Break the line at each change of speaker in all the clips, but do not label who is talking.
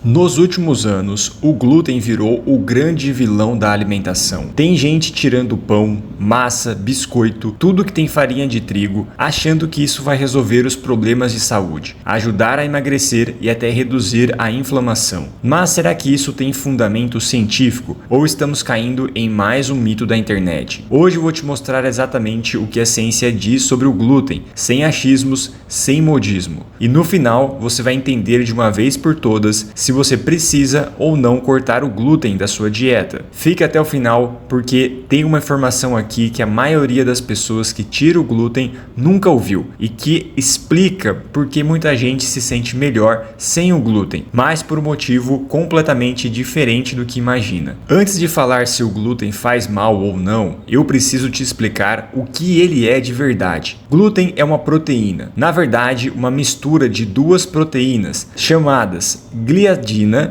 Nos últimos anos, o glúten virou o grande vilão da alimentação. Tem gente tirando pão, massa, biscoito, tudo que tem farinha de trigo, achando que isso vai resolver os problemas de saúde, ajudar a emagrecer e até reduzir a inflamação. Mas será que isso tem fundamento científico ou estamos caindo em mais um mito da internet? Hoje eu vou te mostrar exatamente o que a ciência diz sobre o glúten, sem achismos, sem modismo. E no final, você vai entender de uma vez por todas se você precisa ou não cortar o glúten da sua dieta. Fique até o final porque tem uma informação aqui que a maioria das pessoas que tira o glúten nunca ouviu e que explica porque muita gente se sente melhor sem o glúten, mas por um motivo completamente diferente do que imagina. Antes de falar se o glúten faz mal ou não, eu preciso te explicar o que ele é de verdade. Glúten é uma proteína, na verdade uma mistura de duas proteínas chamadas gliadina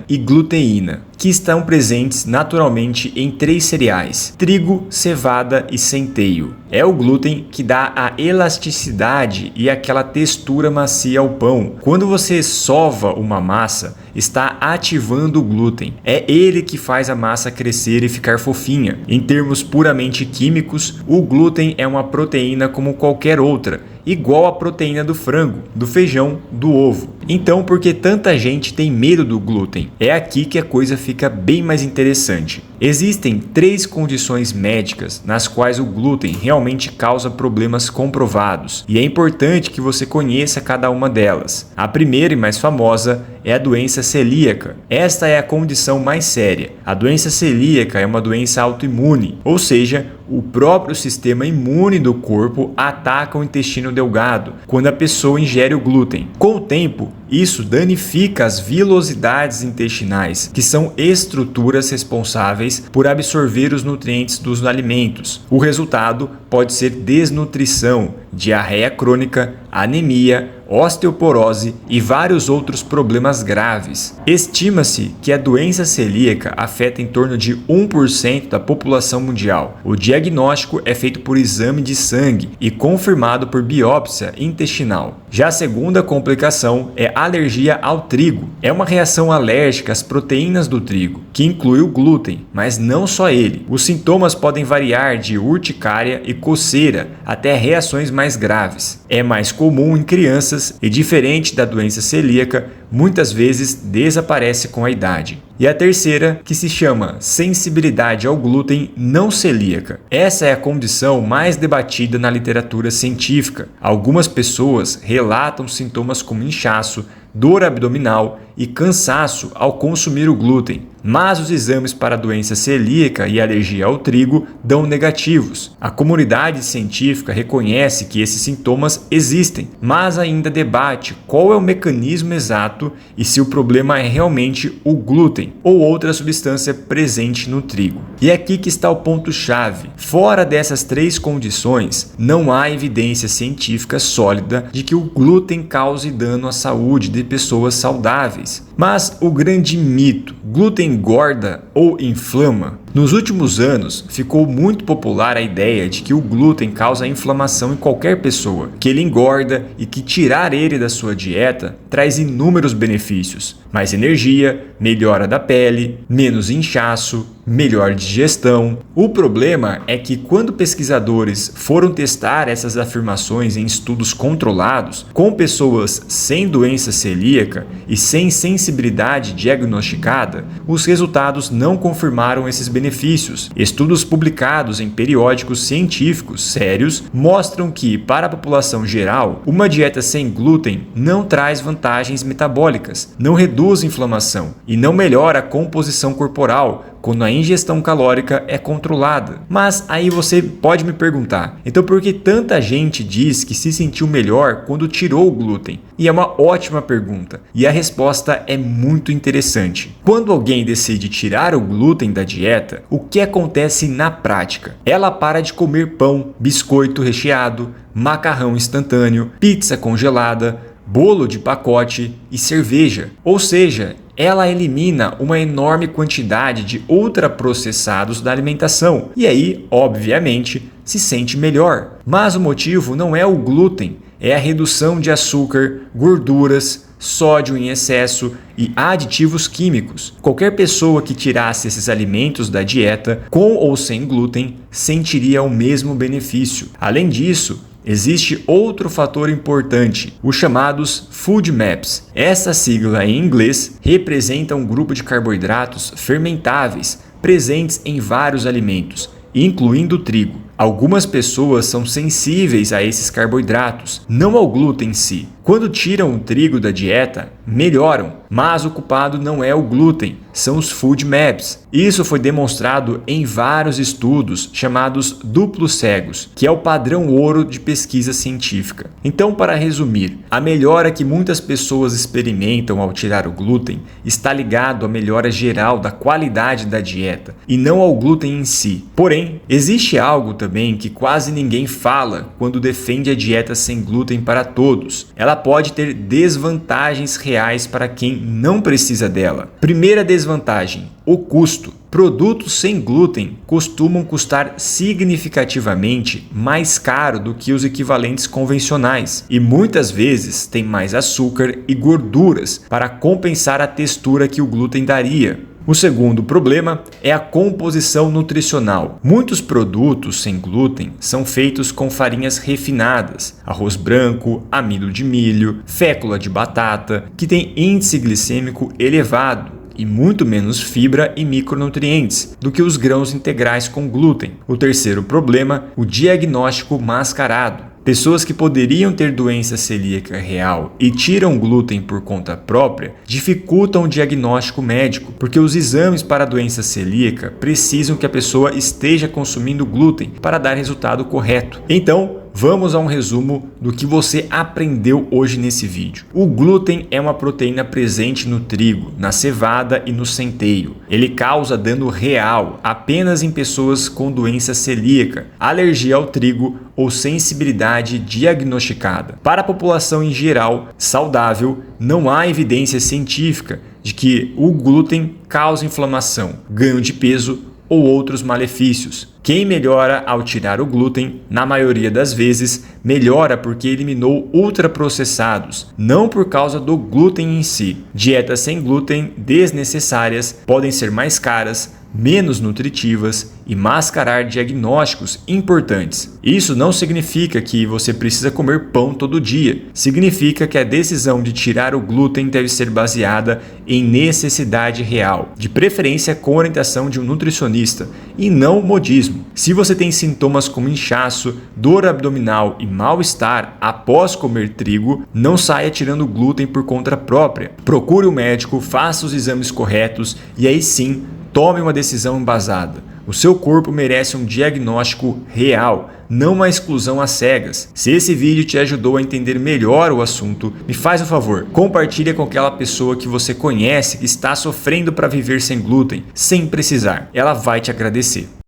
e gluteína, que estão presentes naturalmente em 3 cereais: trigo, cevada e centeio. É o glúten que dá a elasticidade e aquela textura macia ao pão. Quando você sova uma massa, está ativando o glúten. É ele que faz a massa crescer e ficar fofinha. Em termos puramente químicos, o glúten é uma proteína como qualquer outra, igual à proteína do frango, do feijão, do ovo. Então, por que tanta gente tem medo do glúten? É aqui que a coisa fica bem mais interessante. Existem 3 condições médicas nas quais o glúten realmente causa problemas comprovados, e é importante que você conheça cada uma delas. A primeira e mais famosa é a doença celíaca. Esta é a condição mais séria. A doença celíaca é uma doença autoimune, ou seja, o próprio sistema imune do corpo ataca o intestino delgado quando a pessoa ingere o glúten. Com o tempo, isso danifica as vilosidades intestinais, que são estruturas responsáveis por absorver os nutrientes dos alimentos. O resultado pode ser desnutrição, diarreia crônica, anemia, osteoporose e vários outros problemas graves. Estima-se que a doença celíaca afeta em torno de 1% da população mundial. O diagnóstico é feito por exame de sangue e confirmado por biópsia intestinal. Já a segunda complicação é alergia ao trigo. É uma reação alérgica às proteínas do trigo, que inclui o glúten, mas não só ele. Os sintomas podem variar de urticária e coceira até reações mais graves. É mais comum em crianças e, diferente da doença celíaca, muitas vezes desaparece com a idade. E a terceira, que se chama sensibilidade ao glúten não celíaca. Essa é a condição mais debatida na literatura científica. Algumas pessoas relatam sintomas como inchaço, dor abdominal e cansaço ao consumir o glúten, mas os exames para a doença celíaca e alergia ao trigo dão negativos. A comunidade científica reconhece que esses sintomas existem, mas ainda debate qual é o mecanismo exato e se o problema é realmente o glúten ou outra substância presente no trigo. E é aqui que está o ponto-chave. Fora dessas 3 condições, não há evidência científica sólida de que o glúten cause dano à saúde de pessoas saudáveis. Mas o grande mito: glúten engorda ou inflama? Nos últimos anos, ficou muito popular a ideia de que o glúten causa inflamação em qualquer pessoa, que ele engorda e que tirar ele da sua dieta traz inúmeros benefícios: mais energia, melhora da pele, menos inchaço, melhor digestão. O problema é que quando pesquisadores foram testar essas afirmações em estudos controlados com pessoas sem doença celíaca e sem sensibilidade diagnosticada, os resultados não confirmaram esses benefícios. Estudos publicados em periódicos científicos sérios mostram que, para a população geral, uma dieta sem glúten não traz vantagens metabólicas, não reduz inflamação e não melhora a composição corporal quando a ingestão calórica é controlada. Mas aí você pode me perguntar: então por que tanta gente diz que se sentiu melhor quando tirou o glúten? E é uma ótima pergunta, e a resposta é muito interessante. Quando alguém decide tirar o glúten da dieta, o que acontece na prática? Ela para de comer pão, biscoito recheado, macarrão instantâneo, pizza congelada, bolo de pacote e cerveja. Ou seja, ela elimina uma enorme quantidade de ultraprocessados da alimentação e aí, obviamente, se sente melhor. Mas o motivo não é o glúten, é a redução de açúcar, gorduras, sódio em excesso e aditivos químicos. Qualquer pessoa que tirasse esses alimentos da dieta, com ou sem glúten, sentiria o mesmo benefício. Além disso, existe outro fator importante, os chamados Food Maps. Essa sigla em inglês representa um grupo de carboidratos fermentáveis presentes em vários alimentos, incluindo o trigo. Algumas pessoas são sensíveis a esses carboidratos, não ao glúten em si. Quando tiram o trigo da dieta, melhoram, mas o culpado não é o glúten, são os Food Maps. Isso foi demonstrado em vários estudos chamados duplos cegos, que é o padrão ouro de pesquisa científica. Então, para resumir, a melhora que muitas pessoas experimentam ao tirar o glúten está ligado à melhora geral da qualidade da dieta e não ao glúten em si. Porém, existe algo também que quase ninguém fala quando defende a dieta sem glúten para todos. Ela pode ter desvantagens reais para quem não precisa dela. Primeira desvantagem: o custo. Produtos sem glúten costumam custar significativamente mais caro do que os equivalentes convencionais e muitas vezes têm mais açúcar e gorduras para compensar a textura que o glúten daria. O segundo problema é a composição nutricional. Muitos produtos sem glúten são feitos com farinhas refinadas, arroz branco, amido de milho, fécula de batata, que tem índice glicêmico elevado e muito menos fibra e micronutrientes do que os grãos integrais com glúten. O terceiro problema, o diagnóstico mascarado. Pessoas que poderiam ter doença celíaca real e tiram glúten por conta própria dificultam o diagnóstico médico, porque os exames para a doença celíaca precisam que a pessoa esteja consumindo glúten para dar resultado correto. Então, vamos a um resumo do que você aprendeu hoje nesse vídeo. O glúten é uma proteína presente no trigo, na cevada e no centeio. Ele causa dano real apenas em pessoas com doença celíaca, alergia ao trigo ou sensibilidade diagnosticada. Para a população em geral saudável, não há evidência científica de que o glúten causa inflamação, ganho de peso ou outros malefícios. Quem melhora ao tirar o glúten, na maioria das vezes, melhora porque eliminou ultraprocessados, não por causa do glúten em si. Dietas sem glúten desnecessárias podem ser mais caras, menos nutritivas e mascarar diagnósticos importantes. Isso não significa que você precisa comer pão todo dia. Significa que a decisão de tirar o glúten deve ser baseada em necessidade real, de preferência com orientação de um nutricionista e não modismo. Se você tem sintomas como inchaço, dor abdominal e mal-estar após comer trigo, não saia tirando glúten por conta própria. Procure um médico, faça os exames corretos e aí sim, tome uma decisão embasada. O seu corpo merece um diagnóstico real, não uma exclusão às cegas. Se esse vídeo te ajudou a entender melhor o assunto, me faz um favor, compartilha com aquela pessoa que você conhece que está sofrendo para viver sem glúten, sem precisar. Ela vai te agradecer.